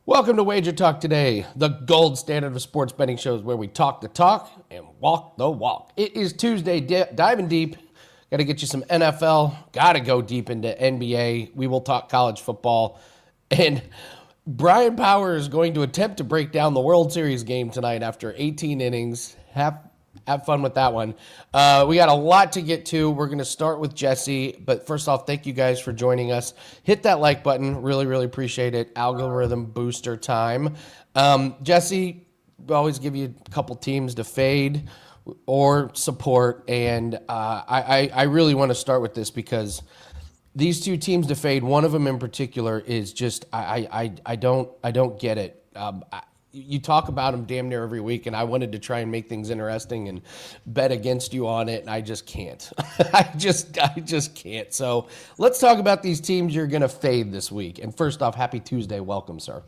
Welcome to WagerTalk Today, the gold standard of sports betting shows where we talk the talk and walk the walk. It is Tuesday, diving deep. Got to get you some NFL. Got to go deep into NBA. We will talk college football. And Bryan Power is going to attempt to break down the World Series game tonight after 18 innings. Have fun with that one. We got a lot to get to. We're going to start with Jesse. But first off, thank you guys for joining us. Hit that like button. Really, really appreciate it. Algorithm booster time. Jesse, we always give you a couple teams to fade or support. And I really want to start with this because these two teams to fade, one of them in particular is just I don't get it. You talk about them damn near every week, and I wanted to try and make things interesting and bet against you on it, and I just can't. I just can't. So let's talk about these teams you're going to fade this week. And first off, happy Tuesday. Welcome, sir.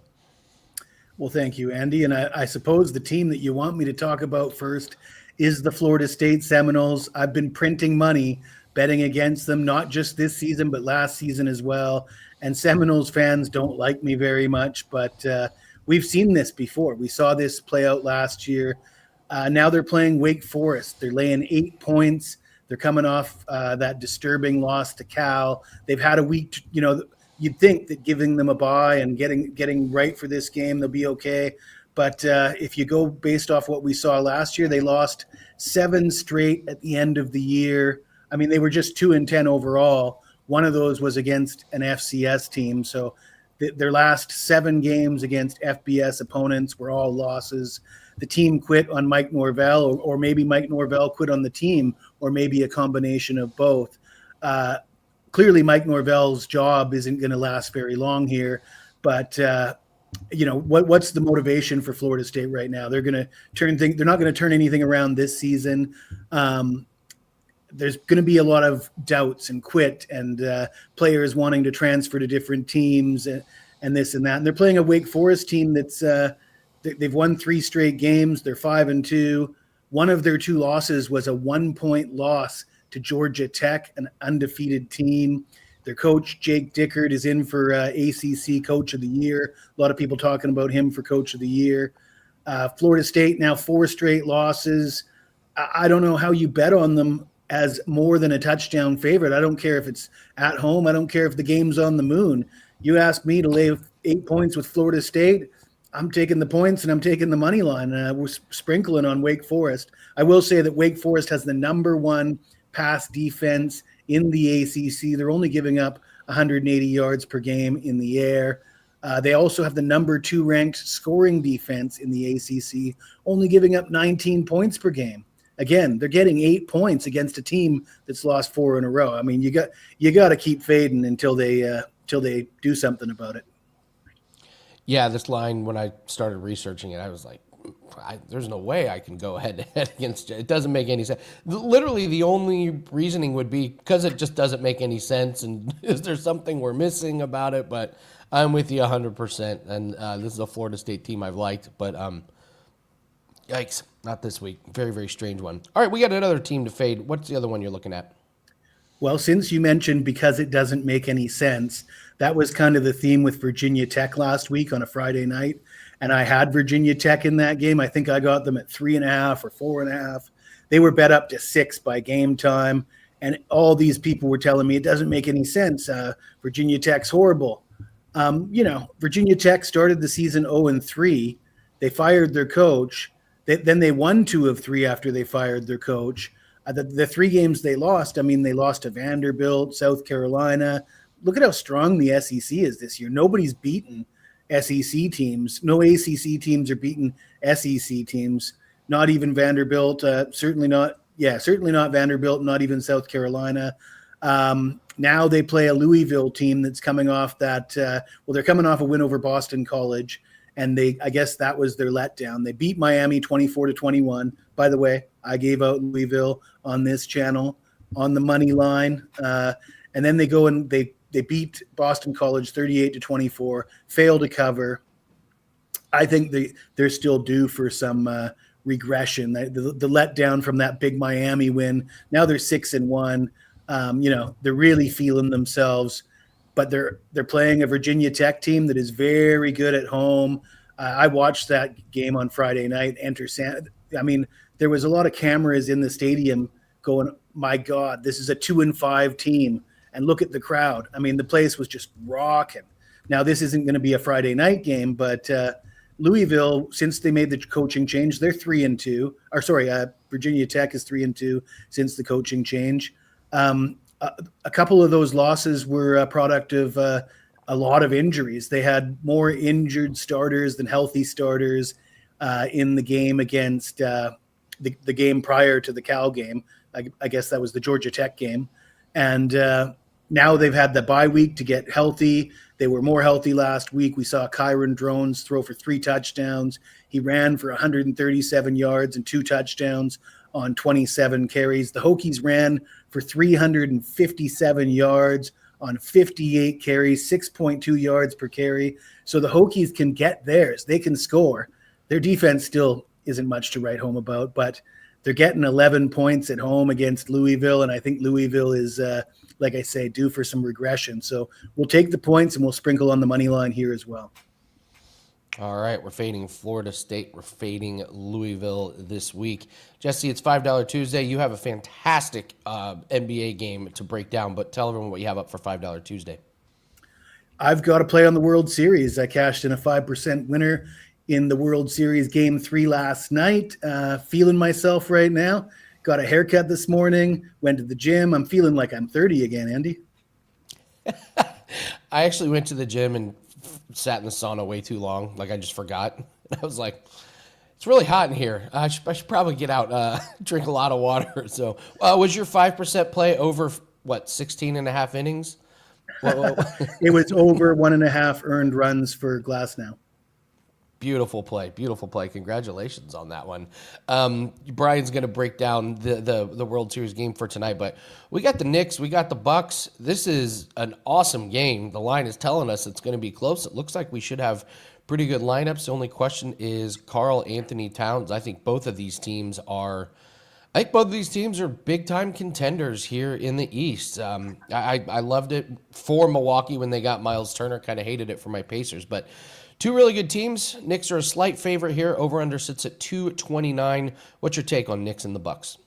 Well, thank you, Andy. And I suppose the team that you want me to talk about first is the Florida State Seminoles. I've been printing money betting against them, not just this season, but last season as well. And Seminoles fans don't like me very much, but we've seen this before. We saw this play out last year. Now they're playing Wake Forest. They're laying 8 points. They're coming off that disturbing loss to Cal. They've had a week, you'd think that giving them a bye and getting right for this game, they'll be okay. But if you go based off what we saw last year, they lost 7 straight at the end of the year. I mean, they were just 2-10 overall. One of those was against an FCS team. So their last 7 games against FBS opponents were all losses. The team quit on Mike Norvell, or maybe Mike Norvell quit on the team, or maybe a combination of both. Clearly, Mike Norvell's job isn't going to last very long here. But what's the motivation for Florida State right now? They're going to they're not going to turn anything around this season. There's going to be a lot of doubts and quit and players wanting to transfer to different teams and this and that. And they're playing a Wake Forest team that's they've won 3 straight games. They're 5-2. One of their 2 losses was a 1-point loss to Georgia Tech, an undefeated team. Their coach, Jake Dickert, is in for ACC Coach of the Year. A lot of people talking about him for Coach of the Year. Florida State now 4 straight losses. I don't know how you bet on them as more than a touchdown favorite. I don't care if it's at home. I don't care if the game's on the moon. You ask me to lay 8 points with Florida State, I'm taking the points and I'm taking the money line. We're sprinkling on Wake Forest. I will say that Wake Forest has the number 1 pass defense in the ACC. They're only giving up 180 yards per game in the air. They also have the number 2 ranked scoring defense in the ACC, only giving up 19 points per game. Again, they're getting 8 points against a team that's lost 4 in a row. I mean, you got to keep fading until they do something about it. Yeah, this line, when I started researching it, I was like, there's no way I can go head to head against it. It doesn't make any sense. Literally, the only reasoning would be because it just doesn't make any sense. And is there something we're missing about it? But I'm with you 100%. And this is a Florida State team I've liked. But yikes, not this week. Very, very strange one. All right, we got another team to fade. What's the other one you're looking at? Well, since you mentioned because it doesn't make any sense, that was kind of the theme with Virginia Tech last week on a Friday night. And I had Virginia Tech in that game. I think I got them at 3.5 or 4.5. They were bet up to 6 by game time. And all these people were telling me it doesn't make any sense. Virginia Tech's horrible. Virginia Tech started the season 0-3. They fired their coach. Then they won 2 of 3 after they fired their coach. The 3 games they lost, they lost to Vanderbilt, South Carolina. Look at how strong the SEC is this year. Nobody's beaten SEC teams. No ACC teams are beating SEC teams. Not even Vanderbilt. Certainly not Vanderbilt. Not even South Carolina. Now they play a Louisville team that's coming off that. They're coming off a win over Boston College. And I guess that was their letdown. They beat Miami 24-21. By the way, I gave out Louisville on this channel on the money line. And then they go and they beat Boston College 38-24, fail to cover. I think they're still due for some regression. The letdown from that big Miami win. Now they're 6-1. They're really feeling themselves. but they're playing a Virginia Tech team that is very good at home. I watched that game on Friday night. I mean, there was a lot of cameras in the stadium going, my God, this is a 2-5 team. And look at the crowd. I mean, the place was just rocking. Now, this isn't going to be a Friday night game, but Louisville, since they made the coaching change, they're 3-2. Or sorry, Virginia Tech is 3-2 since the coaching change. A couple of those losses were a product of a lot of injuries. They had more injured starters than healthy starters in the game against the game prior to the Cal game. I guess that was the Georgia Tech game. And now they've had the bye week to get healthy. They were more healthy last week. We saw Kyron Drones throw for 3 touchdowns. He ran for 137 yards and 2 touchdowns on 27 carries. The Hokies ran for 357 yards on 58 carries, 6.2 yards per carry. So the Hokies can get theirs. They can score. Their defense still isn't much to write home about, but they're getting 11 points at home against Louisville, and I think Louisville is, like I say, due for some regression. So we'll take the points, and we'll sprinkle on the money line here as well. All right, we're fading Florida State. We're fading Louisville this week. Jesse, it's $5 Tuesday. You have a fantastic NBA game to break down, but tell everyone what you have up for $5 Tuesday. I've got to play on the World Series. I cashed in a 5% winner in the World Series Game 3 last night. Feeling myself right now. Got a haircut this morning. Went to the gym. I'm feeling like I'm 30 again, Andy. I actually went to the gym and sat in the sauna way too long. Like I just forgot. I was like, it's really hot in here. I should probably get out, drink a lot of water. So was your 5% play over, 16 and a half innings? It was over 1.5 earned runs for Glasnow. Beautiful play. Beautiful play. Congratulations on that one. Brian's going to break down the World Series game for tonight, but we got the Knicks, we got the Bucks. This is an awesome game. The line is telling us it's going to be close. It looks like we should have pretty good lineups. The only question is Karl Anthony Towns. I think both of these teams are big-time contenders here in the East. I loved it for Milwaukee when they got Miles Turner. Kind of hated it for my Pacers, but two really good teams. Knicks are a slight favorite here. Over-under sits at 229. What's your take on Knicks and the Bucks?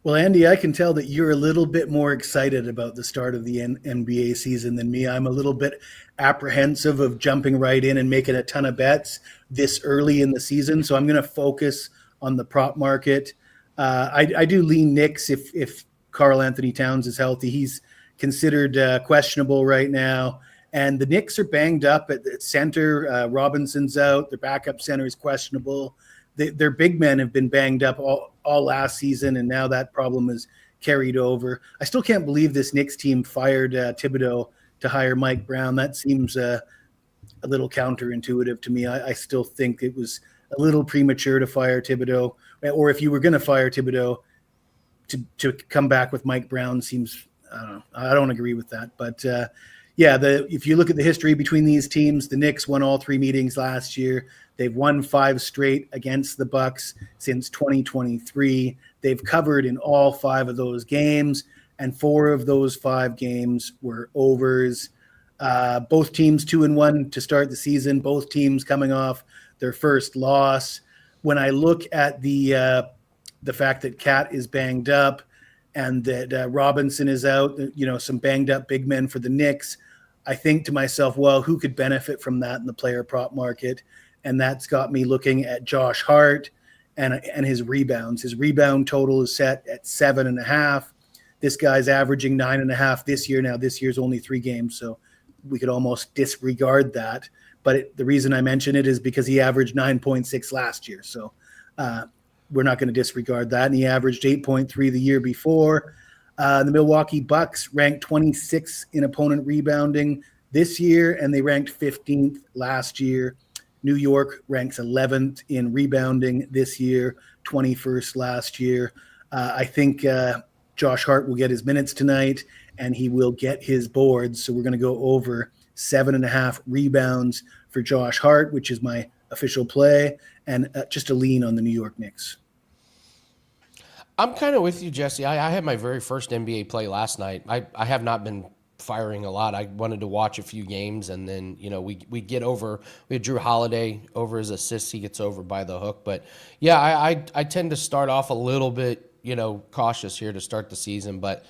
Well, Andy, I can tell that you're a little bit more excited about the start of the NBA season than me. I'm a little bit apprehensive of jumping right in and making a ton of bets this early in the season, so I'm going to focus on the prop market. I do lean Knicks if Karl Anthony Towns is healthy. He's considered questionable right now. And the Knicks are banged up at center. Robinson's out. Their backup center is questionable. Their big men have been banged up all last season, and now that problem is carried over. I still can't believe this Knicks team fired Thibodeau to hire Mike Brown. That seems a little counterintuitive to me. I still think it was a little premature to fire Thibodeau, or if you were going to fire Thibodeau, to come back with Mike Brown seems, I don't know. I don't agree with that, but if you look at the history between these teams, the Knicks won all 3 meetings last year. They've won 5 straight against the Bucks since 2023. They've covered in all 5 of those games, and 4 of those 5 games were overs. Both teams 2-1 to start the season. Both teams coming off their first loss. When I look at the fact that Cat is banged up and that Robinson is out, some banged up big men for the Knicks, I think to myself, well, who could benefit from that in the player prop market? And that's got me looking at Josh Hart and his rebounds. His rebound total is set at 7.5. This guy's averaging 9.5 this year. Now, this year's only 3 games, so we could almost disregard that. But the reason I mention it is because he averaged 9.6 last year. So we're not going to disregard that. And he averaged 8.3 the year before. The Milwaukee Bucks ranked 26 in opponent rebounding this year, and they ranked 15th last year. New York ranks 11th in rebounding this year, 21st last year. I think Josh Hart will get his minutes tonight, and he will get his boards. So we're going to go over 7.5 rebounds for Josh Hart, which is my official play, and just a lean on the New York Knicks. I'm kind of with you, Jesse. I had my very first NBA play last night. I have not been firing a lot. I wanted to watch a few games, and then we get over. We had Drew Holiday over his assists. He gets over by the hook, but yeah, I tend to start off a little bit cautious here to start the season, but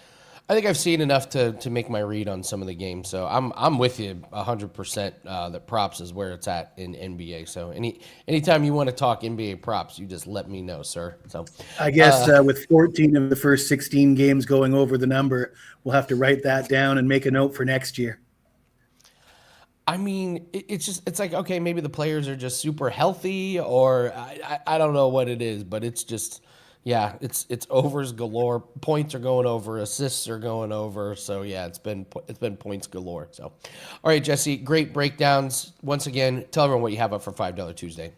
I think I've seen enough to make my read on some of the games. So I'm with you 100% that props is where it's at in NBA. So anytime you want to talk NBA props, you just let me know, sir. So I guess with 14 of the first 16 games going over the number, we'll have to write that down and make a note for next year. I mean, it's like, okay, maybe the players are just super healthy, or I don't know what it is, but it's just. Yeah, it's overs galore. Points are going over. Assists are going over. So yeah, it's been points galore. So, all right, Jesse, great breakdowns. Once again, tell everyone what you have up for $5 Tuesday.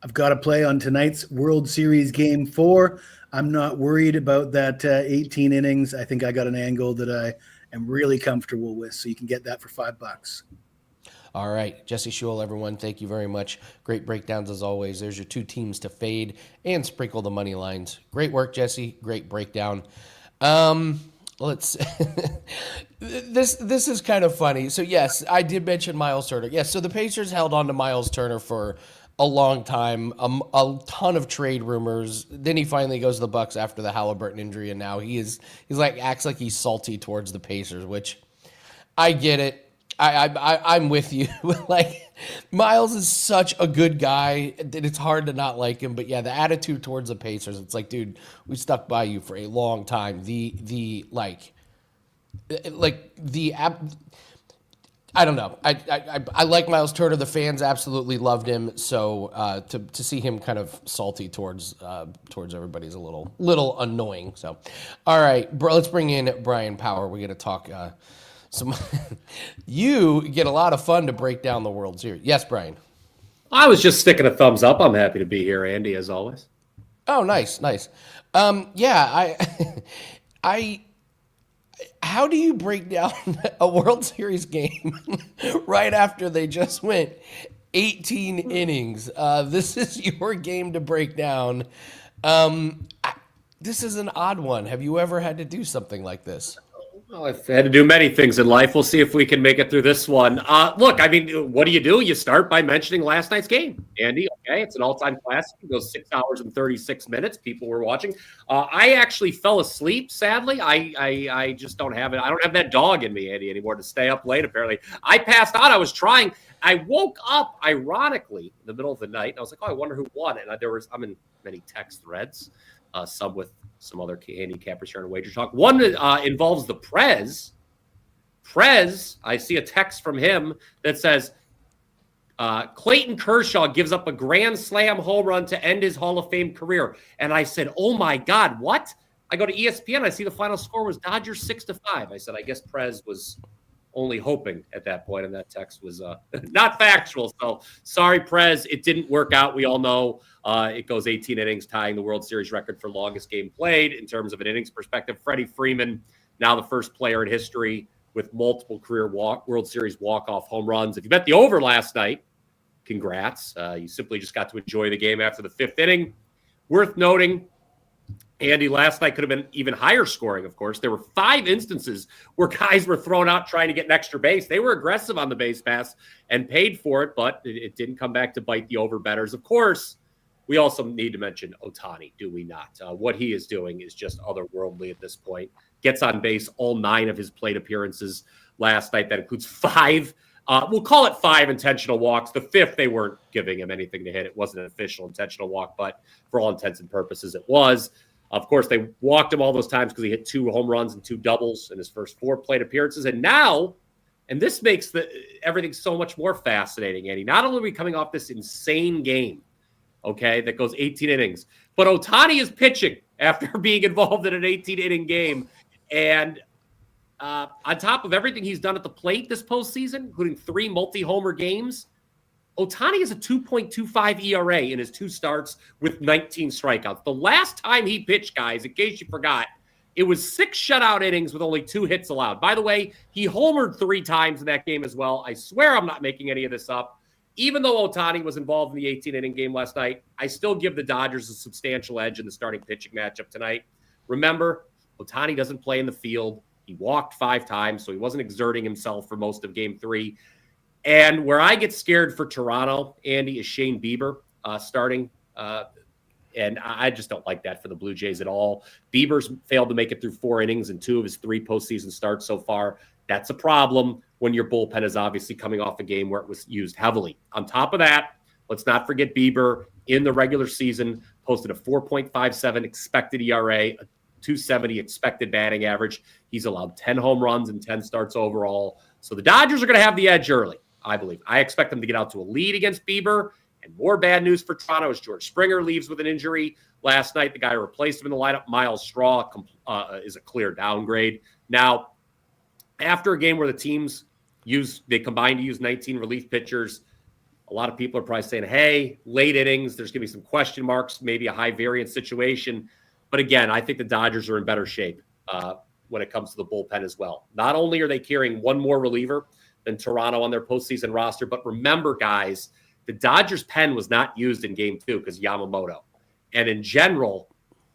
I've got to play on tonight's World Series Game 4. I'm not worried about that 18 innings. I think I got an angle that I am really comfortable with. So you can get that for $5. All right, Jesse Schule, everyone, thank you very much. Great breakdowns as always. There's your two teams to fade and sprinkle the money lines. Great work, Jesse. Great breakdown. Let's this is kind of funny. So yes, I did mention Miles Turner. Yes, so the Pacers held on to Miles Turner for a long time, a ton of trade rumors. Then he finally goes to the Bucks after the Halliburton injury, and now he's acts like he's salty towards the Pacers, which I get it. I'm with you. Like, Miles is such a good guy that it's hard to not like him. But yeah, the attitude towards the Pacers, it's like, dude, we stuck by you for a long time. I don't know. I like Miles Turner. The fans absolutely loved him. So to see him kind of salty towards everybody is a little annoying. So, all right, bro, let's bring in Bryan Power. We're gonna talk. You get a lot of fun to break down the World Series. Yes, Bryan. I was just sticking a thumbs up. I'm happy to be here, Andy, as always. Oh, nice. Yeah, I how do you break down a World Series game right after they just went 18 innings? This is your game to break down. This is an odd one. Have you ever had to do something like this? Well, I've had to do many things in life. We'll see if we can make it through this one. Look, I mean, what do? You start by mentioning last night's game, Andy. Okay, it's an all-time classic. It goes 6 hours and 36 minutes. People were watching. I actually fell asleep, sadly. I just don't have it. I don't have that dog in me, Andy, anymore to stay up late, apparently. I passed out. I was trying. I woke up, ironically, in the middle of the night. And I was like, oh, I wonder who won. And I'm in many text threads, some with some other handicappers here on WagerTalk. One that involves the Prez. Prez, I see a text from him that says, Clayton Kershaw gives up a grand slam home run to end his Hall of Fame career. And I said, oh my God, what? I go to ESPN. I see the final score was Dodgers 6-5. I said, I guess Prez was only hoping at that point, and that text was not factual. So sorry, Prez. It didn't work out. We all know it goes 18 innings, tying the World Series record for longest game played in terms of an innings perspective. Freddie Freeman, now the first player in history with multiple career World Series walk-off home runs. If you bet the over last night, congrats. You simply just got to enjoy the game after the fifth inning. Worth noting, Andy, last night could have been even higher scoring, of course. There were 5 instances where guys were thrown out trying to get an extra base. They were aggressive on the base pass and paid for it, but it didn't come back to bite the over bettors. Of course, we also need to mention Ohtani, do we not? What he is doing is just otherworldly at this point. Gets on base all 9 of his plate appearances last night. That includes 5. We'll call it 5 intentional walks. The 5th, they weren't giving him anything to hit. It wasn't an official intentional walk, but for all intents and purposes, it was. Of course, they walked him all those times because he hit 2 home runs and 2 doubles in his first 4 plate appearances. And now, and this makes everything so much more fascinating, Andy. Not only are we coming off this insane game, okay, that goes 18 innings, but Ohtani is pitching after being involved in an 18-inning game. And on top of everything he's done at the plate this postseason, including 3 multi-homer games, Ohtani has a 2.25 ERA in his 2 starts with 19 strikeouts. The last time he pitched, guys, in case you forgot, it was 6 shutout innings with only 2 hits allowed. By the way, he homered 3 times in that game as well. I swear I'm not making any of this up. Even though Ohtani was involved in the 18-inning game last night, I still give the Dodgers a substantial edge in the starting pitching matchup tonight. Remember, Ohtani doesn't play in the field. He walked 5 times, so he wasn't exerting himself for most of game 3. And where I get scared for Toronto, Andy, is Shane Bieber starting. And I just don't like that for the Blue Jays at all. Bieber's failed to make it through 4 innings in 2 of his 3 postseason starts so far. That's a problem when your bullpen is obviously coming off a game where it was used heavily. On top of that, let's not forget Bieber in the regular season posted a 4.57 expected ERA, a 270 expected batting average. He's allowed 10 home runs and 10 starts overall. So the Dodgers are going to have the edge early, I believe. I expect them to get out to a lead against Bieber. And more bad news for Toronto as George Springer leaves with an injury last night. The guy who replaced him in the lineup, Miles Straw, is a clear downgrade. Now, after a game where the teams combined to use 19 relief pitchers, a lot of people are probably saying, hey, late innings, there's going to be some question marks, maybe a high variance situation. But again, I think the Dodgers are in better shape when it comes to the bullpen as well. Not only are they carrying one more reliever than Toronto on their postseason roster, but remember, guys, the Dodgers' pen was not used in game 2 because Yamamoto. And in general,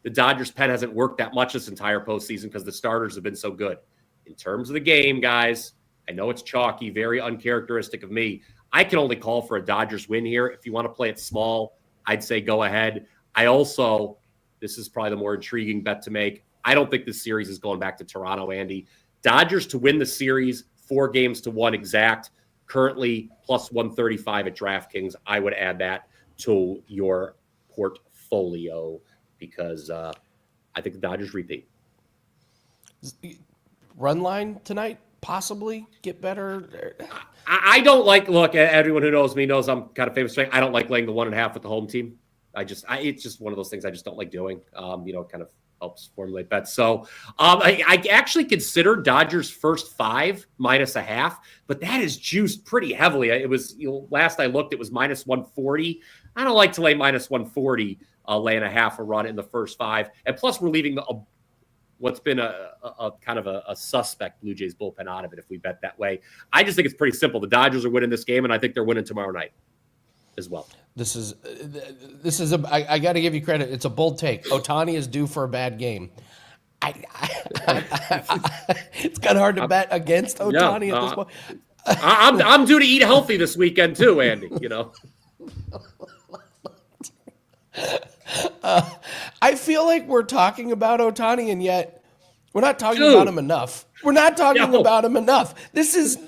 the Dodgers' pen hasn't worked that much this entire postseason because the starters have been so good. In terms of the game, guys, I know it's chalky, very uncharacteristic of me. I can only call for a Dodgers win here. If you want to play it small, I'd say go ahead. This is probably the more intriguing bet to make. I don't think this series is going back to Toronto, Andy. Dodgers to win the series, 4-1 exact. Currently plus 135 at DraftKings. I would add that to your portfolio because I think the Dodgers repeat. Run line tonight possibly get better. I don't like. Look, everyone who knows me knows I'm kind of famous. I don't like laying the 1.5 with the home team. It's just one of those things I just don't like doing. Kind of helps formulate bets. So I actually considered Dodgers first 5 -0.5, but that is juiced pretty heavily. It was last I looked, it was -140. I don't like to lay -140, laying a half a run in the first 5. And plus we're leaving what's been a kind of a suspect Blue Jays bullpen out of it if we bet that way. I just think it's pretty simple. The Dodgers are winning this game, and I think they're winning tomorrow night as well. This is I got to give you credit. It's a bold take. Ohtani is due for a bad game. It's kind of hard to bet against Ohtani at this point. I'm due to eat healthy this weekend too, Andy. I feel like we're talking about Ohtani, and yet we're not talking about him enough. We're not talking about him enough. This is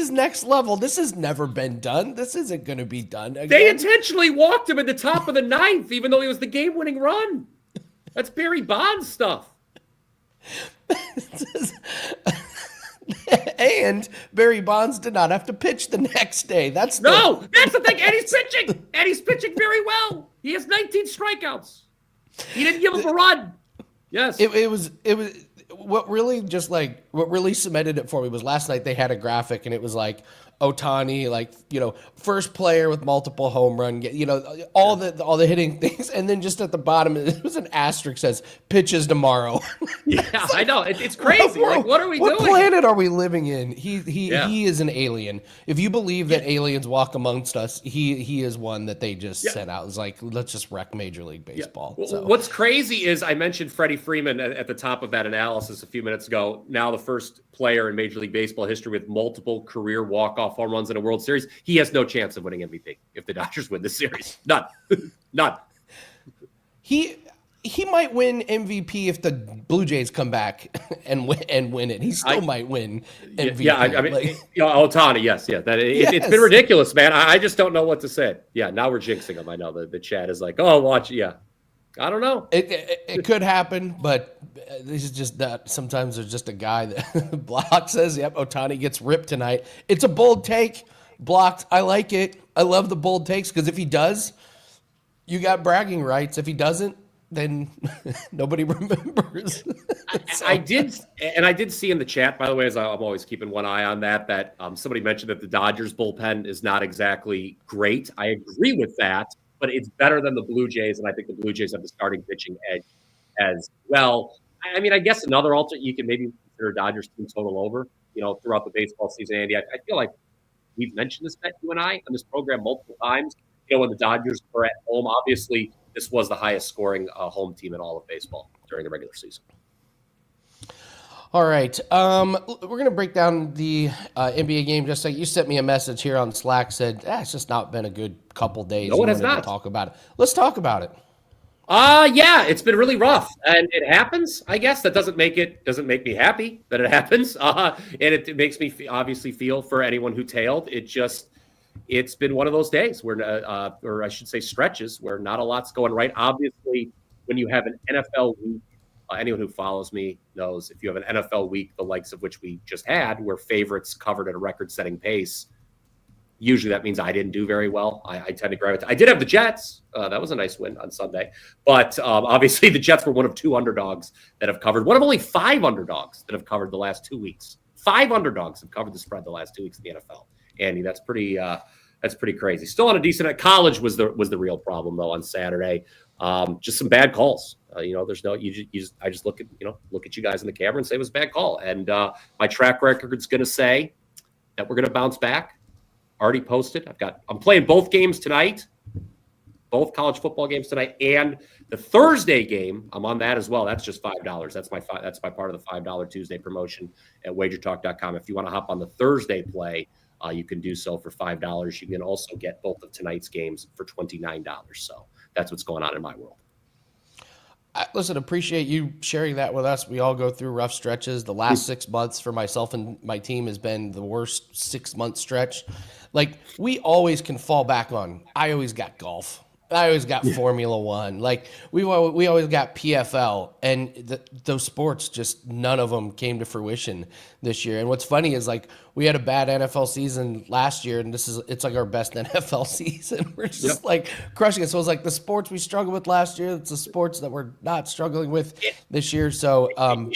next level. This has never been done. This isn't going to be done again. They intentionally walked him at the top of the 9th, even though he was the game-winning run. That's Barry Bonds stuff. And Barry Bonds did not have to pitch the next day. That's the thing. And he's pitching. And he's pitching very well. He has 19 strikeouts. He didn't give him a run. Yes. It was what really cemented it for me was last night they had a graphic and it was like Ohtani, first player with multiple home run, all the hitting things, and then just at the bottom it was an asterisk says pitches tomorrow. Yeah, I know it's crazy. What are we doing? What planet are we living in? He is an alien. If you believe that aliens walk amongst us, he is one that they just set out. It's like let's just wreck Major League Baseball. Yeah. So. What's crazy is I mentioned Freddie Freeman at the top of that analysis a few minutes ago. Now the first player in Major League Baseball history with multiple career walk-off home runs in a World Series. He has no chance of winning MVP if the Dodgers win this series. None. He might win MVP if the Blue Jays come back and win it. He still might win MVP. Yeah, I mean, Ohtani, yes. It's been ridiculous, man. I just don't know what to say. Yeah, now we're jinxing him. I know the chat is like, oh, watch, yeah. I don't know. It could happen, but this is just that sometimes there's just a guy that Block says, yep, Ohtani gets ripped tonight. It's a bold take. Blocked. I like it. I love the bold takes because if he does, you got bragging rights. If he doesn't, then nobody remembers. I did see in the chat, by the way, as I'm always keeping one eye on that somebody mentioned that the Dodgers bullpen is not exactly great. I agree with that. But it's better than the Blue Jays, and I think the Blue Jays have the starting pitching edge as well. I mean, I guess another alternate you can maybe consider Dodgers team total over, throughout the baseball season, Andy. I feel like we've mentioned this bet, you and I, on this program multiple times. When the Dodgers were at home, obviously this was the highest scoring home team in all of baseball during the regular season. All right. We're going to break down the NBA game. Just like you sent me a message here on Slack, said, it's just not been a good couple days. No, You it has wanted to not. talk about it. Let's talk about it. Yeah, it's been really rough, and it happens. I guess that doesn't make me happy that it happens. And it makes me obviously feel for anyone who tailed. It's been one of those days where, or I should say, stretches where not a lot's going right. Obviously, when you have an NFL week, anyone who follows me knows if you have an NFL week, the likes of which we just had, where favorites covered at a record-setting pace. Usually that means I didn't do very well. I tend to gravitate. I did have the Jets. That was a nice win on Sunday. But obviously the Jets were one of 2 underdogs that have covered. One of only 5 underdogs that have covered the last 2 weeks. 5 underdogs have covered the spread the last 2 weeks in the NFL. Andy, that's pretty crazy. Still on a decent. College was the real problem though on Saturday. Just some bad calls. There's no. I just look at you guys in the camera and say it was a bad call. And my track record is going to say that we're going to bounce back. Already posted. I'm playing both games tonight, both college football games tonight, and the Thursday game. I'm on that as well. That's just $5. That's my part of the $5 Tuesday promotion at WagerTalk.com. If you want to hop on the Thursday play, you can do so for $5. You can also get both of tonight's games for $29. So that's what's going on in my world. Listen, appreciate you sharing that with us. We all go through rough stretches. The last 6 months for myself and my team has been the worst 6-month stretch. Like, we always can fall back on. I always got golf. I always got Formula One. Like, we always got PFL. And those sports, just none of them came to fruition this year. And what's funny is, like, we had a bad NFL season last year, and it's like our best NFL season. We're just like crushing it. So it's like the sports we struggled with last year, it's the sports that we're not struggling with this year. So, but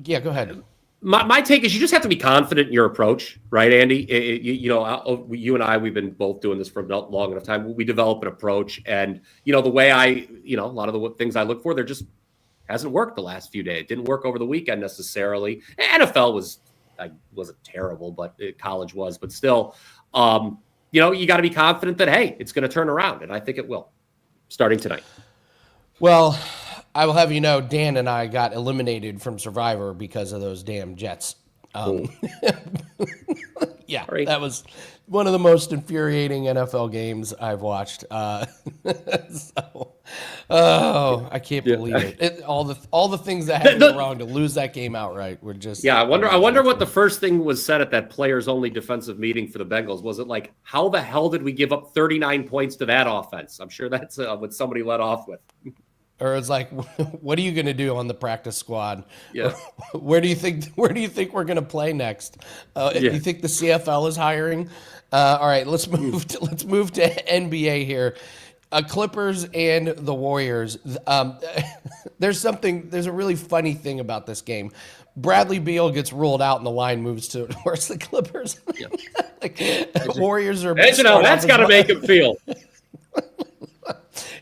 go ahead. My take is you just have to be confident in your approach, right, Andy? You and I, we've been both doing this for long enough time. We develop an approach, and the way a lot of the things I look for, there just hasn't worked the last few days. It didn't work over the weekend necessarily. NFL wasn't terrible, but college was. But still, you got to be confident that hey, it's going to turn around, and I think it will, starting tonight. Well, I will have you know, Dan and I got eliminated from Survivor because of those damn Jets. Yeah, Sorry. That was one of the most infuriating NFL games I've watched. I can't believe it. All the things that had to go wrong to lose that game outright were just. Yeah, I wonder what the first thing was said at that players-only defensive meeting for the Bengals. Was it like, how the hell did we give up 39 points to that offense? I'm sure that's what somebody led off with. Or it's like, what are you going to do on the practice squad? Yeah. Where do you think we're going to play next? You think the CFL is hiring? All right, let's move to NBA here. Clippers and the Warriors. There's a really funny thing about this game. Bradley Beal gets ruled out and the line moves towards the Clippers. Warriors are. That's got to make him feel.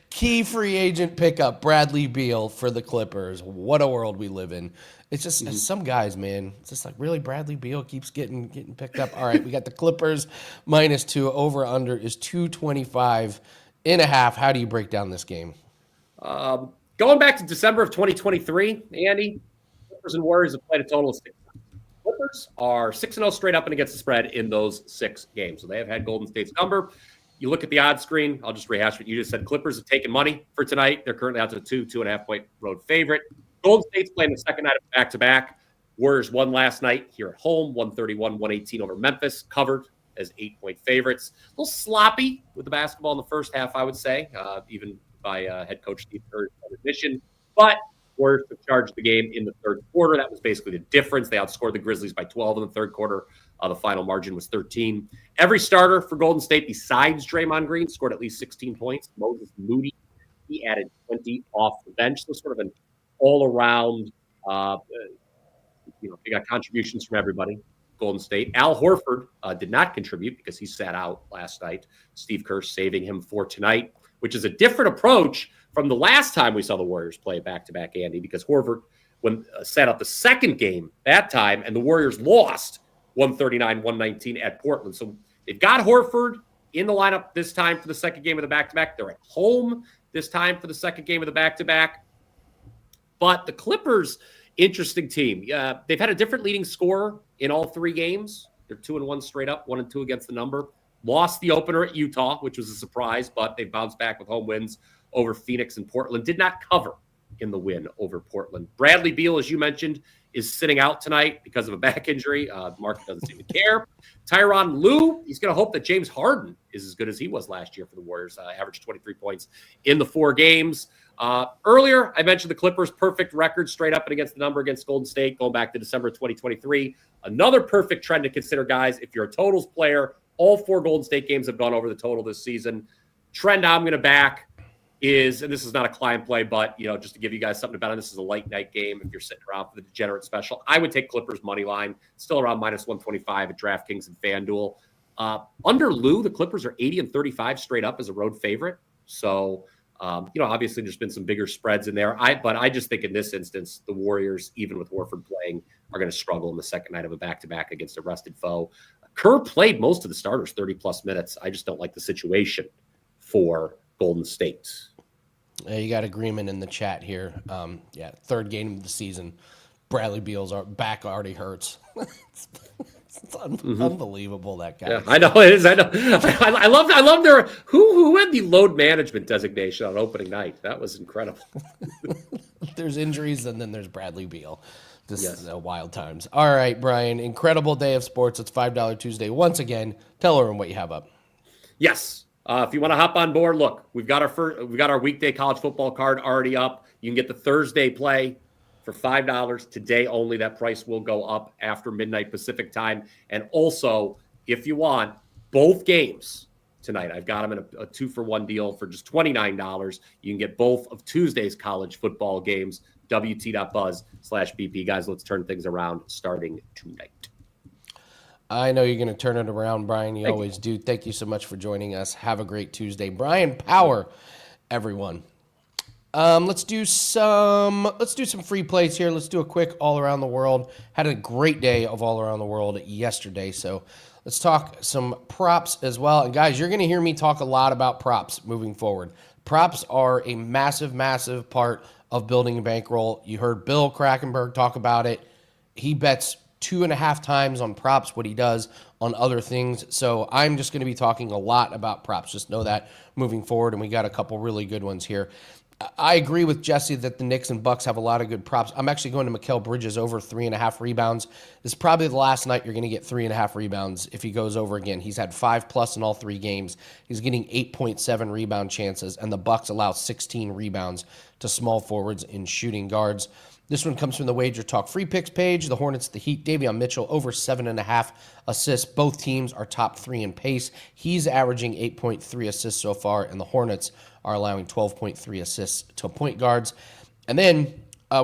Key free agent pickup, Bradley Beal for the Clippers. What a world we live in. It's just some guys, man. It's just like, really, Bradley Beal keeps getting picked up. All right, we got the Clippers -2. Over under is 225.5. How do you break down this game? Going back to December of 2023, Andy, Clippers and Warriors have played a total of 6 times. Clippers are 6-0 straight up and against the spread in those 6 games. So they have had Golden State's number. You look at the odds screen. I'll just rehash what you just said. Clippers have taken money for tonight. They're currently out to 2.5 point road favorite. Golden State's playing the second night of back-to-back. Warriors won last night here at home, 131-118 over Memphis, covered as 8-point favorites. A little sloppy with the basketball in the first half, I would say, even by head coach Steve Kerr's admission. But Warriors took charge of the game in the third quarter. That was basically the difference. They outscored the Grizzlies by 12 in the third quarter. The final margin was 13. Every starter for Golden State besides Draymond Green scored at least 16 points. Moses Moody, he added 20 off the bench. So sort of an all-around, they got contributions from everybody. Golden State. Al Horford did not contribute because he sat out last night. Steve Kerr saving him for tonight, which is a different approach from the last time we saw the Warriors play back-to-back, Andy, because Horford sat out the second game that time, and the Warriors lost 139-119 at Portland. So they've got Horford in the lineup this time for the second game of the back-to-back. They're at home this time for the second game of the back-to-back. But the Clippers, interesting team. They've had a different leading scorer in all 3 games. They're 2-1 straight up, 1-2 against the number. Lost the opener at Utah, which was a surprise, but they bounced back with home wins over Phoenix and Portland. Did not cover in the win over Portland. Bradley Beal, as you mentioned, is sitting out tonight because of a back injury. Mark doesn't seem to care. Tyronn Lue, he's going to hope that James Harden is as good as he was last year for the Warriors. Averaged 23 points in the 4 games. Earlier, I mentioned the Clippers' perfect record straight up and against the number against Golden State going back to December 2023. Another perfect trend to consider, guys. If you're a totals player, all 4 Golden State games have gone over the total this season. Trend I'm going to back is, and this is not a client play, but, just to give you guys something to bet on, this is a late night game. If you're sitting around for the degenerate special, I would take Clippers money line, still around -125 at DraftKings and FanDuel. Under Lue, the Clippers are 80-35 straight up as a road favorite. So, obviously there's been some bigger spreads in there. But I just think in this instance, the Warriors, even with Horford playing, are going to struggle in the second night of a back-to-back against a rested foe. Kerr played most of the starters 30-plus minutes. I just don't like the situation for Golden State. You got agreement in the chat here. 3rd game of the season. Bradley Beal's back already hurts. It's unbelievable, that guy. Yeah, I know it is. I know. I love their who had the load management designation on opening night. That was incredible. There's injuries, and then there's Bradley Beal. This is wild times. All right, Brian. Incredible day of sports. It's $5 Tuesday once again. Tell everyone what you have up. Yes. If you want to hop on board, look, we've got our weekday college football card already up. You can get the Thursday play for $5 today only. That price will go up after midnight Pacific time. And also, if you want both games tonight, I've got them in a 2-for-1 deal for just $29. You can get both of Tuesday's college football games, wt.buzz/BP. Guys, let's turn things around starting tonight. I know you're going to turn it around, Brian. You always do. Thank you so much for joining us. Have a great Tuesday. Bryan Power, everyone. Let's do some free plays here. Let's do a quick all around the world. Had a great day of all around the world yesterday. So let's talk some props as well. And guys, you're going to hear me talk a lot about props moving forward. Props are a massive, massive part of building a bankroll. You heard Bill Krakenberg talk about it. He bets 2.5 times on props what he does on other things. So I'm just going to be talking a lot about props. Just know that moving forward, and we got a couple really good ones here. I agree with Jesse that the Knicks and Bucks have a lot of good props. I'm actually going to Mikal Bridges over 3.5 rebounds. This is probably the last night you're going to get 3.5 rebounds if he goes over again. He's had 5+ in all 3 games. He's getting 8.7 rebound chances, and the Bucks allow 16 rebounds to small forwards and shooting guards. This one comes from the WagerTalk free picks page. The Hornets, the Heat, Davion Mitchell over 7.5 assists. Both teams are top 3 in pace. He's averaging 8.3 assists so far, and the Hornets are allowing 12.3 assists to point guards. And then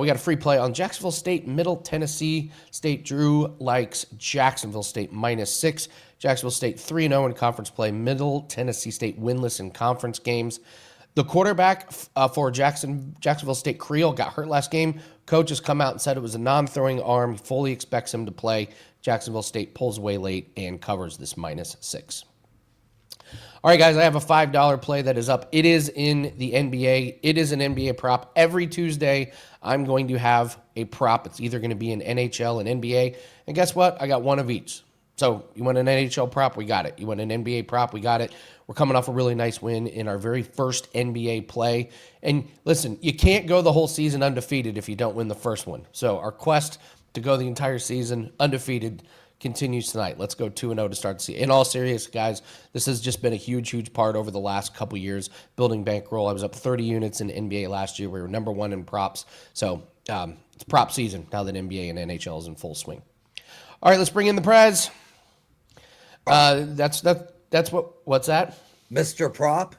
we got a free play on Jacksonville State, Middle Tennessee State. Drew likes Jacksonville State -6. Jacksonville State 3-0 in conference play. Middle Tennessee State winless in conference games. The quarterback for Jacksonville State, Creel, got hurt last game. Coach has come out and said it was a non-throwing arm. He fully expects him to play. Jacksonville State pulls away late and covers this -6. All right, guys, I have a $5 play that is up. It is in the NBA. It is an NBA prop. Every Tuesday, I'm going to have a prop. It's either going to be an NHL and NBA. And guess what? I got one of each. So you want an NHL prop? We got it. You want an NBA prop? We got it. We're coming off a really nice win in our very first NBA play. And listen, you can't go the whole season undefeated if you don't win the first one. So our quest to go the entire season undefeated continues tonight. Let's go 2-0 to start the season. In all seriousness, guys, this has just been a huge, huge part over the last couple years building bankroll. I was up 30 units in NBA last year. We were number 1 in props. So it's prop season now that NBA and NHL is in full swing. All right, let's bring in the Prez. That's what's that? Mr. Prop?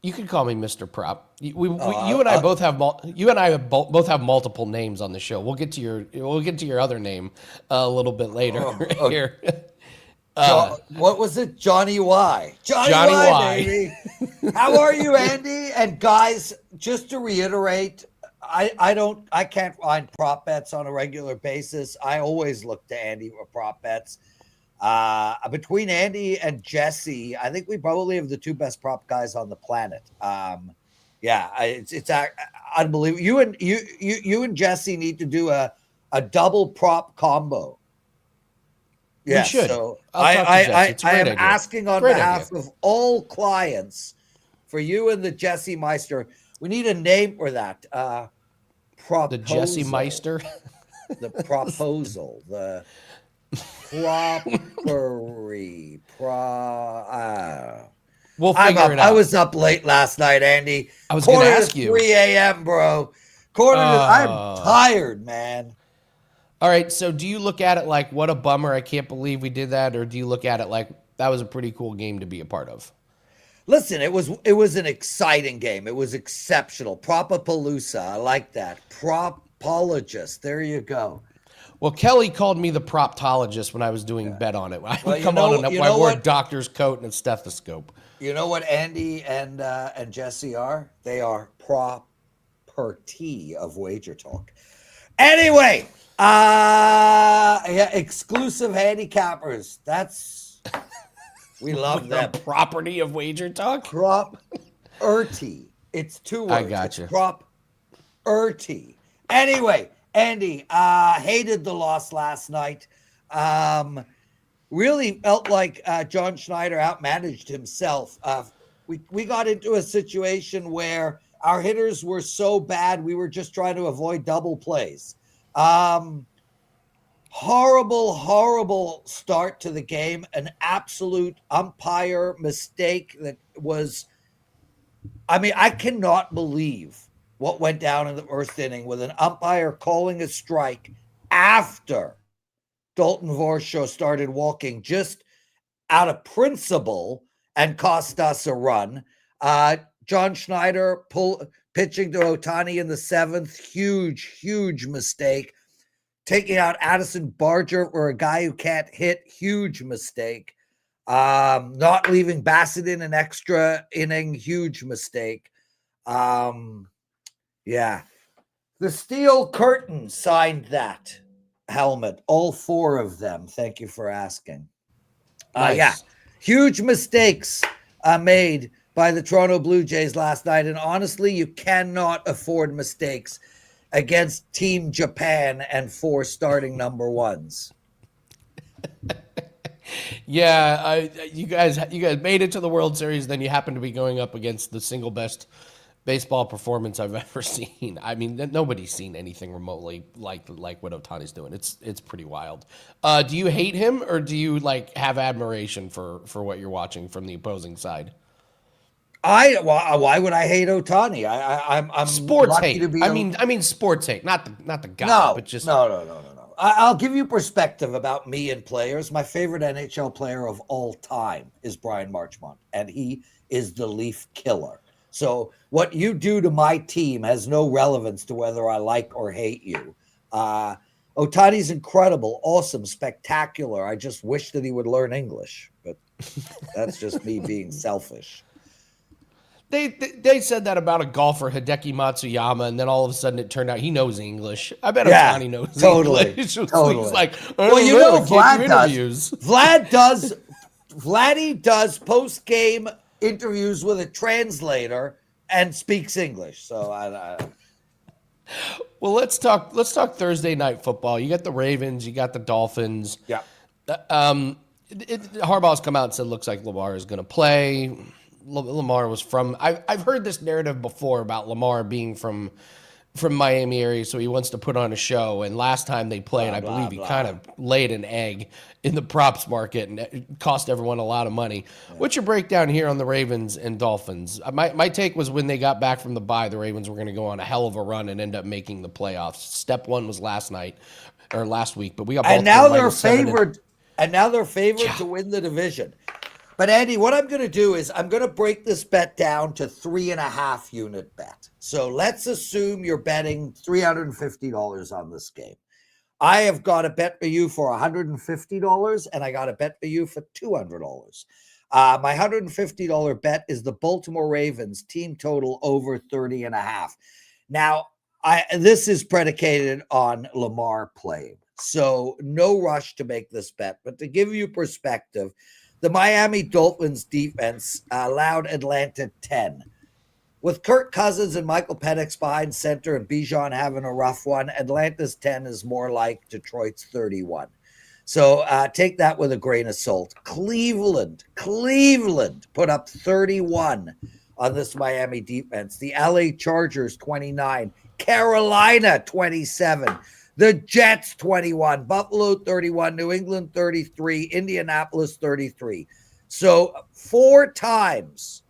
You could call me Mr. Prop. You and I both have multiple names on the show. We'll get to your other name a little bit later here. What was it? Johnny Y. Johnny Y, baby. How are you, Andy? And guys, just to reiterate, I can't find prop bets on a regular basis. I always look to Andy for prop bets. Between Andy and Jesse, I think we probably have the 2 best prop guys on the planet. Yeah, it's unbelievable. You and Jesse need to do a double prop combo. We should. So I'll talk to Jesse. It's a I great am idea. asking on Great behalf idea. of all clients for you and the Jesse Meister. We need a name for that. Proposal. The Jesse Meister. The proposal. The property. We'll figure it out. I was up late last night, Andy. I was going to ask you. 3 a.m., bro. I'm tired, man. All right. So do you look at it like, what a bummer, I can't believe we did that? Or do you look at it like, that was a pretty cool game to be a part of? Listen, it was an exciting game. It was exceptional. Propapalooza. I like that. Propologist. There you go. Well, Kelly called me the proptologist when I was doing bet on it. I would come on and I wore a doctor's coat and a stethoscope. You know what Andy and Jesse are? They are property of WagerTalk. Anyway, exclusive handicappers. We love them. Property of WagerTalk? Property. It's 2 words. I got you. Property. Anyway, Andy, hated the loss last night. Really felt like John Schneider outmanaged himself. We got into a situation where our hitters were so bad, we were just trying to avoid double plays. Horrible start to the game. An absolute umpire mistake that was, I cannot believe what went down in the first inning with an umpire calling a strike after Dalton Varsho started walking just out of principle and cost us a run. John Schneider pitching to Ohtani in the 7th. Huge mistake. Taking out Addison Barger for a guy who can't hit. Huge mistake. Not leaving Bassett in an extra inning. Huge mistake. Yeah. The Steel Curtain signed that helmet. All 4 of them. Thank you for asking. Nice. Yeah. Huge mistakes made by the Toronto Blue Jays last night. And honestly, you cannot afford mistakes against Team Japan and 4 starting number 1s. Yeah, you guys made it to the World Series, then you happen to be going up against the single best baseball performance I've ever seen. I mean, nobody's seen anything remotely like what Ohtani's doing. It's pretty wild. Do you hate him, or do you have admiration for what you're watching from the opposing side? Why would I hate Ohtani? I'm sports lucky hate. To be I mean sports hate, not the guy, but just no. I'll give you perspective about me and players. My favorite NHL player of all time is Brian Marchmont, and he is the Leaf killer. So what you do to my team has no relevance to whether I like or hate you. Ohtani's incredible, awesome, spectacular. I just wish that he would learn English, but that's just me being selfish. They said that about a golfer, Hideki Matsuyama, and then all of a sudden it turned out he knows English. I bet Ohtani knows English. Totally. He's like, Vlad does. Vladdy does post-game interviews with a translator and speaks English. So well, let's talk Thursday night football. You got the Ravens, you got the Dolphins. Yeah. Harbaugh's come out and said looks like Lamar is going to play. Lamar was from. I've heard this narrative before about Lamar being from Miami area, so he wants to put on a show. And last time they played, I believe he kind of laid an egg in the props market and it cost everyone a lot of money. Yeah. What's your breakdown here on the Ravens and Dolphins? My take was when they got back from the bye, the Ravens were going to go on a hell of a run and end up making the playoffs. Step 1 was last week, but we got both. And now they're favored. And now they're favored to win the division. But Andy, what I'm going to do is I'm going to break this bet down to 3.5 unit bet. So let's assume you're betting $350 on this game. I have got a bet for you for $150, and I got a bet for you for $200. My $150 bet is the Baltimore Ravens team total over 30.5. Now, this is predicated on Lamar playing, so no rush to make this bet. But to give you perspective, the Miami Dolphins defense allowed Atlanta 10. With Kirk Cousins and Michael Penix behind center and Bijan having a rough one, Atlanta's 10 is more like Detroit's 31. So take that with a grain of salt. Cleveland put up 31 on this Miami defense. The LA Chargers 29, Carolina 27, the Jets 21, Buffalo 31, New England 33, Indianapolis 33. So four times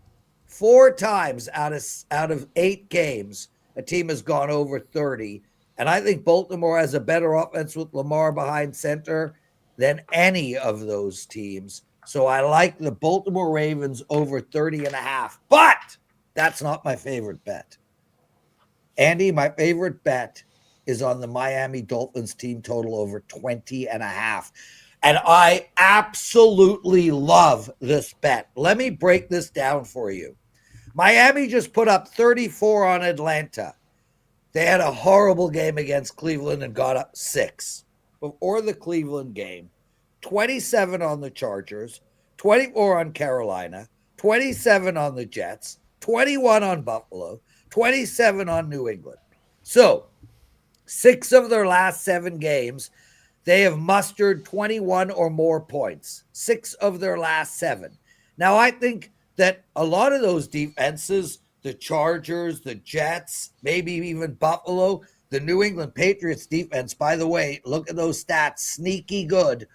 out of 8 games, a team has gone over 30. And I think Baltimore has a better offense with Lamar behind center than any of those teams. So I like the Baltimore Ravens over 30.5. But that's not my favorite bet. Andy, my favorite bet is on the Miami Dolphins team total over 20.5. And I absolutely love this bet. Let me break this down for you. Miami just put up 34 on Atlanta. They had a horrible game against Cleveland and got up 6. Before the Cleveland game, 27 on the Chargers, 24 on Carolina, 27 on the Jets, 21 on Buffalo, 27 on New England. So 6 of their last 7 games, they have mustered 21 or more points. 6 of their last 7. Now, I think that a lot of those defenses, the Chargers, the Jets, maybe even Buffalo, the New England Patriots defense, by the way, look at those stats, sneaky good.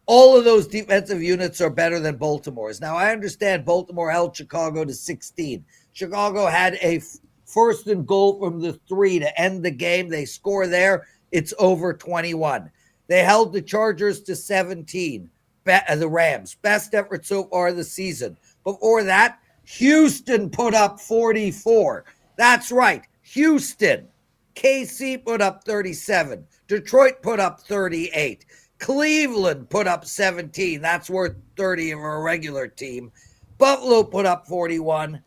All of those defensive units are better than Baltimore's. Now, I understand Baltimore held Chicago to 16. Chicago had a first and goal from the 3 to end the game. They score there. It's over 21. They held the Chargers to 17. The Rams, best effort so far this season. Before that, Houston put up 44. That's right, Houston. KC put up 37. Detroit put up 38. Cleveland put up 17. That's worth 30 of a regular team. Buffalo put up 41.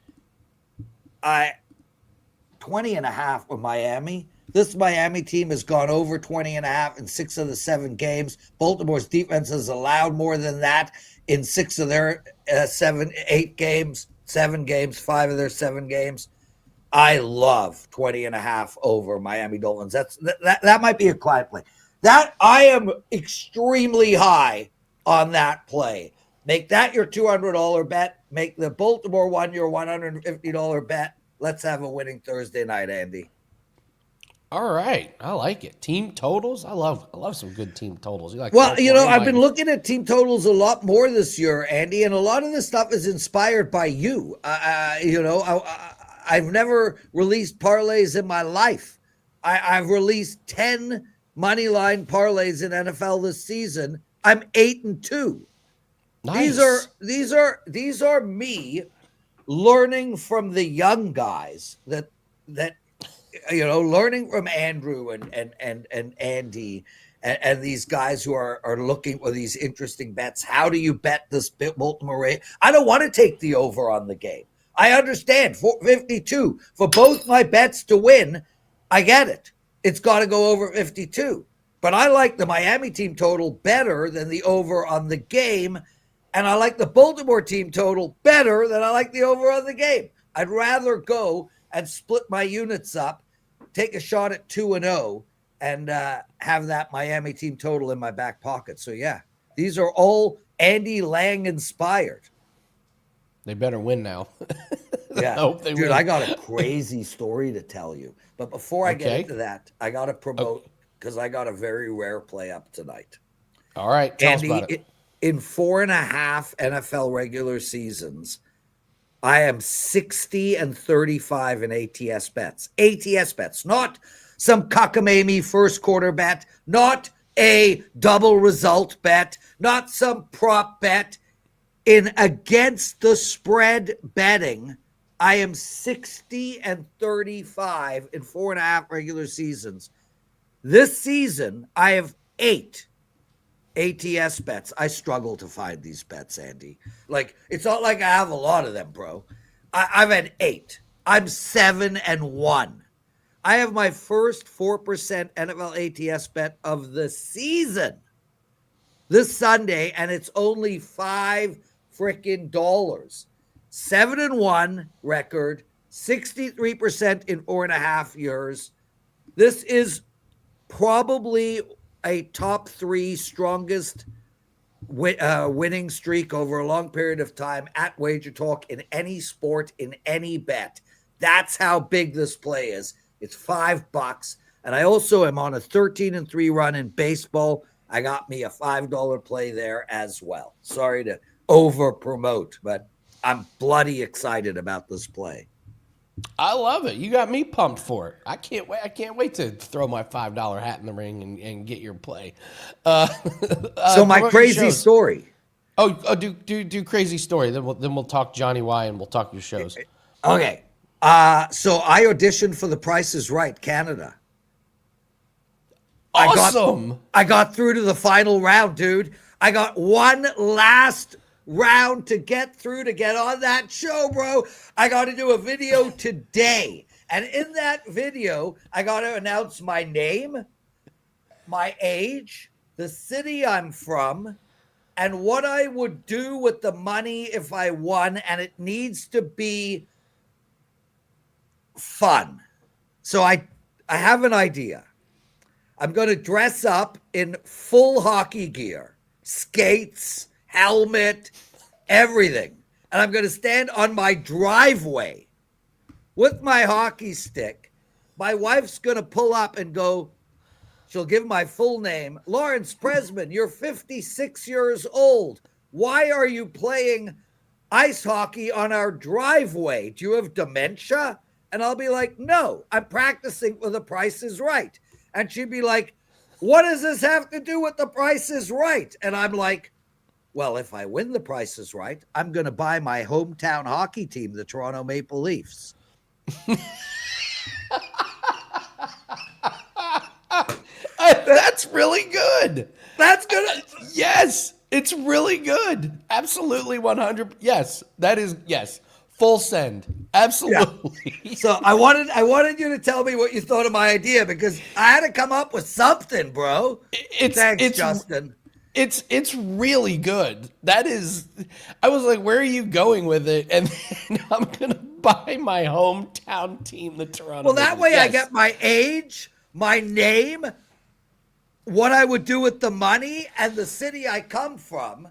20.5 with Miami. This Miami team has gone over 20.5 in 6 of the 7 games. Baltimore's defense has allowed more than that in 6 of their 7 games, 5 of their 7 games. I love 20.5 over Miami Dolphins. That might be a quiet play. That I am extremely high on that play. Make that your $200 bet. Make the Baltimore one your $150 bet. Let's have a winning Thursday night, Andy. All right, I like it. Team totals, I love some good teim totals. I've been looking at team totals a lot more this year, Andy, and a lot of this stuff is inspired by you. I've never released parlays in my life. I've released 10 money line parlays in NFL this season. I'm 8-2. Nice. These are me learning from the young guys that learning from Andrew and Andy and these guys who are looking for these interesting bets. How do you bet this Baltimore Ravens? I don't want to take the over on the game. I understand 52 for both my bets to win. I get it. It's got to go over 52. But I like the Miami team total better than the over on the game. And I like the Baltimore team total better than I like the over on the game. I'd rather go and split my units up, take a shot at 2-0, and have that Miami team total in my back pocket. So, yeah, these are all Andy Lang inspired. They better win now. Yeah. Dude, win. I got a crazy story to tell you. But before I get into that, I got to promote because I got a very rare play up tonight. All right. Tell us about it. In 4.5 NFL regular seasons, I am 60-35 in ATS bets. ATS bets, not some cockamamie first quarter bet, not a double result bet, not some prop bet. In against the spread betting, I am 60-35 in 4.5 regular seasons. This season, I have 8 ATS bets. I struggle to find these bets, Andy. Like, it's not like I have a lot of them, bro. I've had 8. I'm 7-1. I have my first 4% NFL ATS bet of the season this Sunday, and it's only $5 freaking. 7-1 record, 63% in 4.5 years. This is probably a top 3 strongest winning streak over a long period of time at WagerTalk in any sport, in any bet. That's how big this play is. It's $5. And I also am on a 13-3 run in baseball. I got me a $5 play there as well. Sorry to over promote, but I'm bloody excited about this play. I love it. You got me pumped for it. I can't wait. I can't wait to throw my $5 hat in the ring and get your play. So my crazy story. Do crazy story. Then we'll talk Johnny Y and we'll talk your shows. Okay. So I auditioned for The Price is Right, Canada. Awesome. I got through to the final round, dude. I got one last round to get through to get on that show, bro. I got to do a video today. And in that video, I got to announce my name, my age, the city I'm from, and what I would do with the money if I won. And it needs to be fun. So I have an idea. I'm going to dress up in full hockey gear, skates, helmet, everything. And I'm going to stand on my driveway with my hockey stick. My wife's going to pull up and go, she'll give my full name. Lawrence Presman, you're 56 years old. Why are you playing ice hockey on our driveway? Do you have dementia? And I'll be like, no, I'm practicing for The Price is Right. And she'd be like, what does this have to do with The Price is Right? And I'm like, well, if I win The Price is Right, I'm going to buy my hometown hockey team, the Toronto Maple Leafs. That's really good. That's good. Yes, it's really good. Absolutely 100. Yes, that is, yes. Full send. Absolutely. Yeah. So I wanted you to tell me what you thought of my idea because I had to come up with something, bro. Thanks, Justin. It's really good. That is, I was like, where are you going with it? And then I'm gonna buy my hometown team, the Toronto. Well, that way I get my age, my name, what I would do with the money, and the city I come from.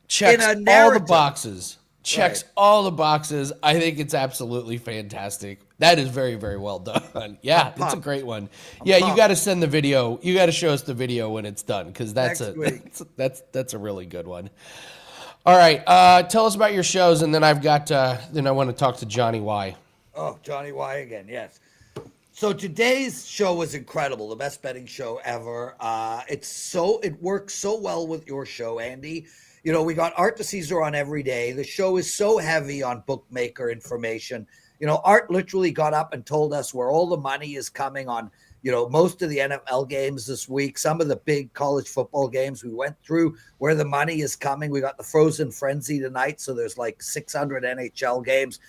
Checks in a all the narrative. boxes. Checks all the boxes. I think it's absolutely fantastic. That is very, very well done. Yeah, it's a great one. You got to send the video. You got to show us the video when it's done because that's a really good one. All right, tell us about your shows, and then I've got. Then I want to talk to Johnny Y. Oh, Johnny Y again. Yes. So today's show was incredible. The best betting show ever. It works so well with your show, Andy. You know, we got Art DeCesar on every day. The show is so heavy on bookmaker information. You know, Art literally got up and told us where all the money is coming on, you know, most of the NFL games this week, some of the big college football games. We went through where the money is coming. We got the Frozen Frenzy tonight, so there's like 600 NHL games.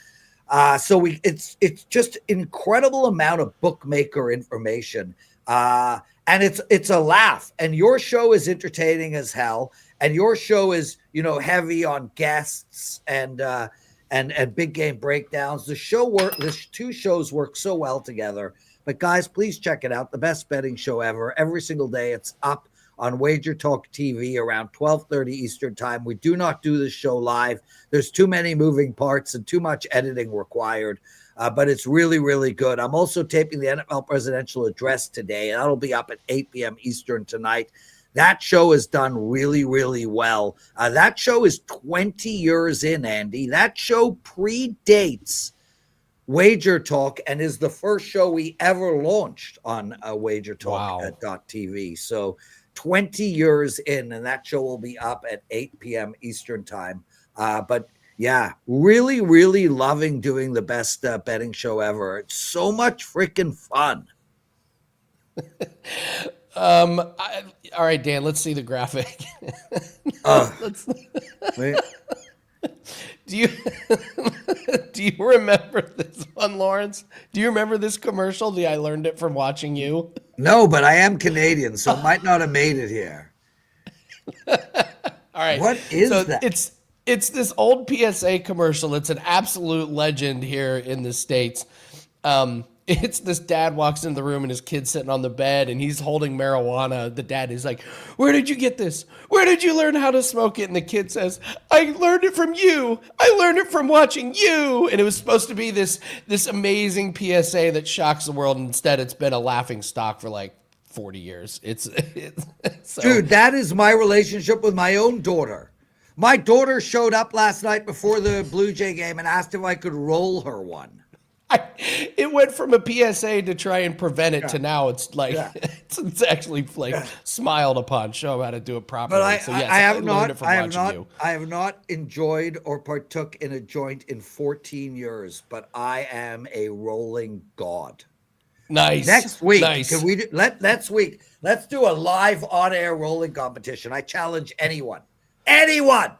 It's just incredible amount of bookmaker information. And it's a laugh. And your show is entertaining as hell. And your show is, you know, heavy on guests and big game breakdowns. The two shows work so well together. But guys, please check it out. The best betting show ever. Every single day it's up on WagerTalk TV around 12:30 Eastern time. We do not do this show live. There's too many moving parts and too much editing required. But it's really, really good. I'm also taping the NFL presidential address today. That'll be up at 8 p.m. Eastern tonight. That show is done really, really well. That show is 20 years in, Andy. That show predates WagerTalk and is the first show we ever launched on WagerTalk.tv. So 20 years in, and that show will be up at 8 p.m. Eastern time. But yeah, really, really loving doing the best betting show ever. It's so much freaking fun. All right, Dan, let's see the graphic. Wait. Do you remember this one, Lawrence? Do you remember this commercial? I learned it from watching you. No, but I am Canadian, so I might not have made it here. All right. What is that? It's this old PSA commercial. It's an absolute legend here in the States. It's this dad walks in the room and his kid's sitting on the bed and he's holding marijuana. The dad is like, "Where did you get this? Where did you learn how to smoke it?" And the kid says, "I learned it from you. I learned it from watching you." And it was supposed to be this amazing PSA that shocks the world. Instead, it's been a laughing stock for like 40 years. Dude, that is my relationship with my own daughter. My daughter showed up last night before the Blue Jay game and asked if I could roll her one. It went from a PSA to try and prevent it to now it's like it's actually like smiled upon. Show them how to do it properly. But So yes, I have learned it from I have watching not, I have not enjoyed or partook in a joint in 14 years. But I am a rolling god. Nice. Next week, nice. can we next week? Let's do a live on-air rolling competition. I challenge anyone. Anyone.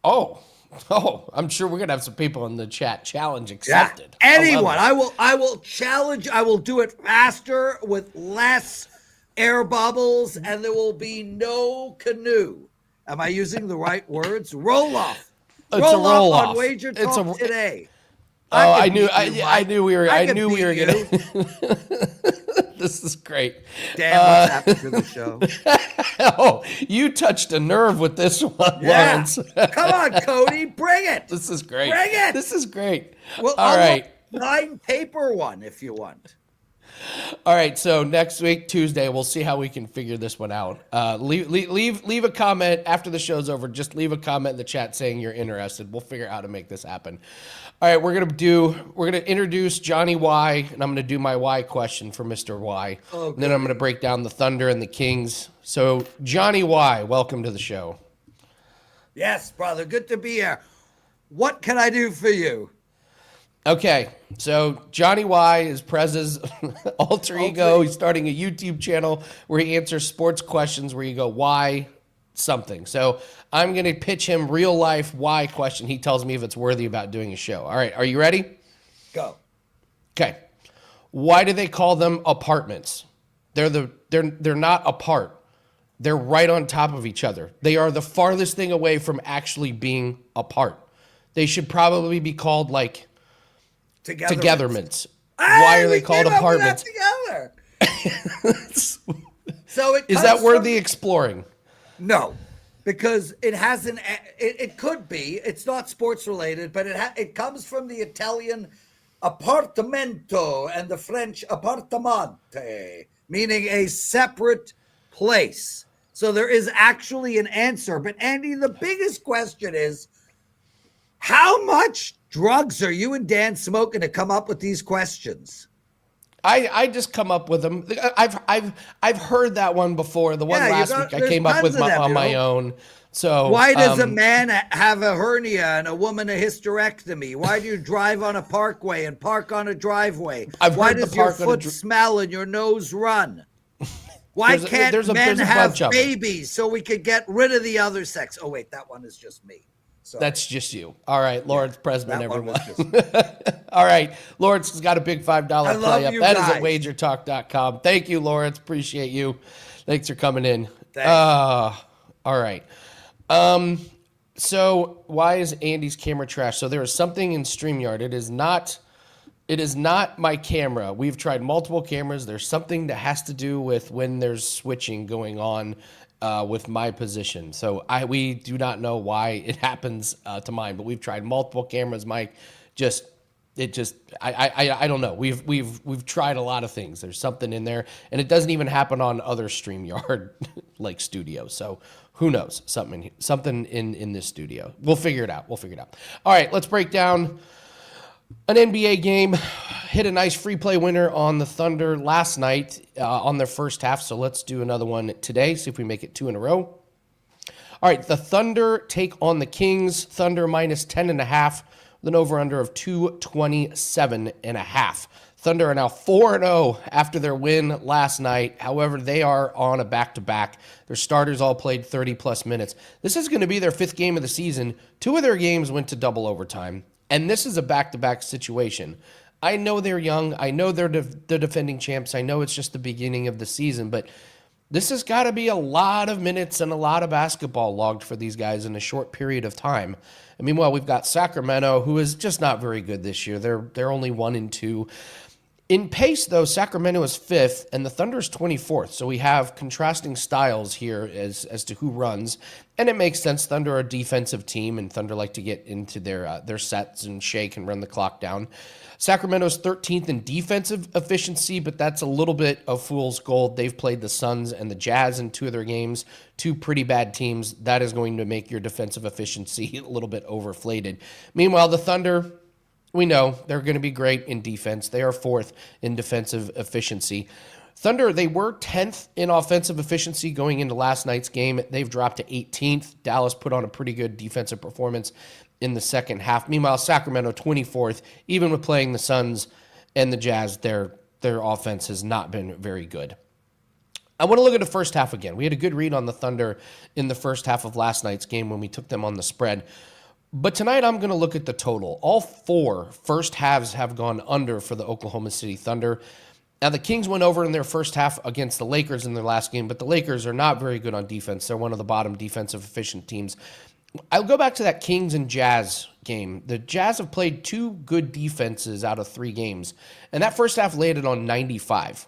Oh, I'm sure we're gonna have some people in the chat. Challenge accepted. Yeah. Anyone. I will challenge. I will do it faster with less air bubbles, and there will be no canoe. Am I using the right words? Roll off. It's a roll off on WagerTalk Today. Oh, I knew we were gonna. This is great. Damn, what's happened to the show? Oh, you touched a nerve with this one, Lawrence. Come on, Cody, bring it. This is great. Bring it. This is great. Well, all right. 9-paper one if you want. All right, so next week, Tuesday, we'll see how we can figure this one out. Leave a comment after the show's over. Just leave a comment in the chat saying you're interested. We'll figure out how to make this happen. All right, we're gonna introduce Johnny Y, and I'm gonna do my Y question for Mr. Y. Okay. And then I'm gonna break down the Thunder and the Kings. So Johnny Y, welcome to the show. Yes, brother, good to be here. What can I do for you? Okay, so Johnny Y is Prez's alter ego. He's starting a YouTube channel where he answers sports questions where you go, why something. So I'm going to pitch him real life why question. He tells me if it's worthy about doing a show. All right, are you ready? Go. Okay. Why do they call them apartments? They're not apart. They're right on top of each other. They are the farthest thing away from actually being apart. They should probably be called like Togetherments. Why are they called apartments? Together. So is that worthy exploring? No, because it hasn't. It could be. It's not sports related, but it comes from the Italian appartamento and the French appartamante, meaning a separate place. So there is actually an answer. But Andy, the biggest question is, how much drugs are you and Dan smoking to come up with these questions? I just come up with them. I've heard that one before. The one last week I came up with on my own. So why does a man have a hernia and a woman a hysterectomy? Why do you drive on a parkway and park on a driveway? Why does your foot smell and your nose run? Why can't men have babies so we could get rid of the other sex? Oh wait, that one is just me. Sorry. That's just you. All right, Lawrence Presman, everyone. All right, Lawrence has got a big $5 play up. That is at WagerTalk.com. Thank you, Lawrence. Appreciate you. Thanks for coming in. All right. So why is Andy's camera trash? So there is something in StreamYard. It is not my camera. We've tried multiple cameras. There's something that has to do with when there's switching going on with my position. So we do not know why it happens to mine, but we've tried multiple cameras, Mike. I don't know. We've tried a lot of things. There's something in there, and it doesn't even happen on other StreamYard like studios. So who knows? Something in this studio. We'll figure it out. All right, let's break down an NBA game. Hit a nice free play winner on the Thunder last night on their first half. So let's do another one today. See if we make it 2 in a row. All right, the Thunder take on the Kings. Thunder minus 10.5 with an over-under of 227.5. Thunder are now 4-0 after their win last night. However, they are on a back-to-back. Their starters all played 30-plus minutes. This is going to be their 5th game of the season. 2 of their games went to double overtime. And this is a back-to-back situation. I know they're young. I know they're the defending champs. I know it's just the beginning of the season. But This has got to be a lot of minutes and a lot of basketball logged for these guys in a short period of time. And meanwhile, we've got Sacramento, who is just not very good this year. They're only 1-2. In pace, though, Sacramento is 5th, and the Thunder is 24th. So we have contrasting styles here as to who runs. And it makes sense. Thunder are a defensive team, and Thunder like to get into their sets and shake and run the clock down. Sacramento's 13th in defensive efficiency, but that's a little bit of fool's gold. They've played the Suns and the Jazz in 2 of their games, 2 pretty bad teams. That is going to make your defensive efficiency a little bit overflated. Meanwhile, the Thunder, we know they're going to be great in defense. They are 4th in defensive efficiency. Thunder, they were 10th in offensive efficiency going into last night's game. They've dropped to 18th. Dallas put on a pretty good defensive performance in the second half. Meanwhile, Sacramento 24th, even with playing the Suns and the Jazz, their offense has not been very good. I want to look at the first half again. We had a good read on the Thunder in the first half of last night's game when we took them on the spread. But tonight I'm going to look at the total. All 4 first halves have gone under for the Oklahoma City Thunder. Now, the Kings went over in their first half against the Lakers in their last game, but the Lakers are not very good on defense. They're one of the bottom defensive efficient teams. I'll go back to that Kings and Jazz game. The Jazz have played 2 good defenses out of 3 games, and that first half landed on 95.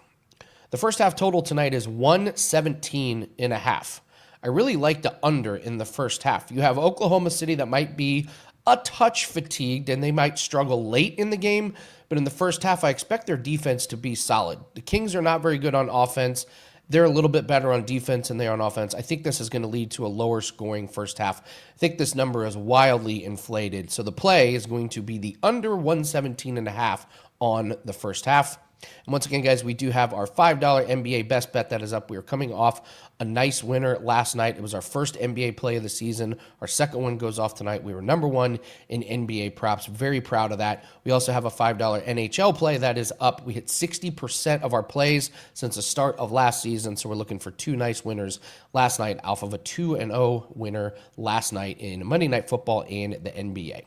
The first half total tonight is 117.5. I really like the under in the first half. You have Oklahoma City that might be a touch fatigued, and they might struggle late in the game, but in the first half, I expect their defense to be solid. The Kings are not very good on offense. They're a little bit better on defense than they are on offense. I think this is going to lead to a lower scoring first half. I think this number is wildly inflated. So the play is going to be the under 117.5 on the first half. And once again, guys, we do have our $5 NBA best bet that is up. We are coming off a nice winner last night. It was our first NBA play of the season. Our second one goes off tonight. We were number 1 in NBA props. Very proud of that. We also have a $5 NHL play that is up. We hit 60% of our plays since the start of last season, so we're looking for 2 nice winners last night off of a 2-0 winner last night in Monday Night Football and the NBA.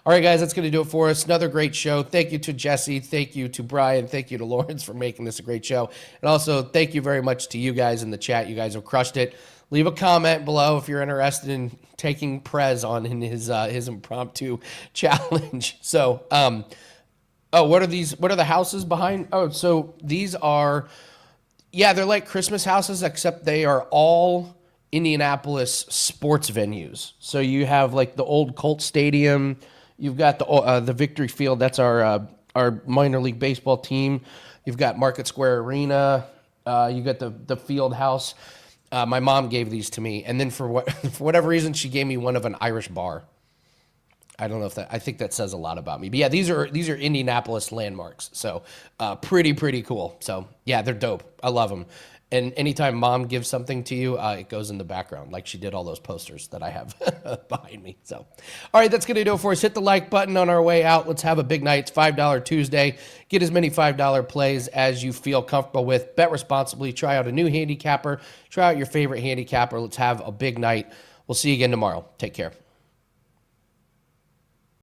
All right, guys, that's going to do it for us. Another great show. Thank you to Jesse. Thank you to Brian. Thank you to Lawrence for making this a great show. And also, thank you very much to you guys in the chat. You guys have crushed it. Leave a comment below if you're interested in taking Prez on in his impromptu challenge. So, what are these? What are the houses behind? Oh, so these are, they're like Christmas houses, except they are all Indianapolis sports venues. So you have like the old Colt Stadium. You've got the Victory Field. That's our minor league baseball team. You've got Market Square Arena. You got the Field House. My mom gave these to me, and then for whatever reason, she gave me one of an Irish bar. I don't know if I think that says a lot about me. But yeah, these are Indianapolis landmarks. So pretty cool. So yeah, they're dope. I love them. And anytime mom gives something to you, it goes in the background, like she did all those posters that I have behind me. So, all right, that's going to do it for us. Hit the like button on our way out. Let's have a big night. It's $5 Tuesday. Get as many $5 plays as you feel comfortable with. Bet responsibly. Try out a new handicapper. Try out your favorite handicapper. Let's have a big night. We'll see you again tomorrow. Take care.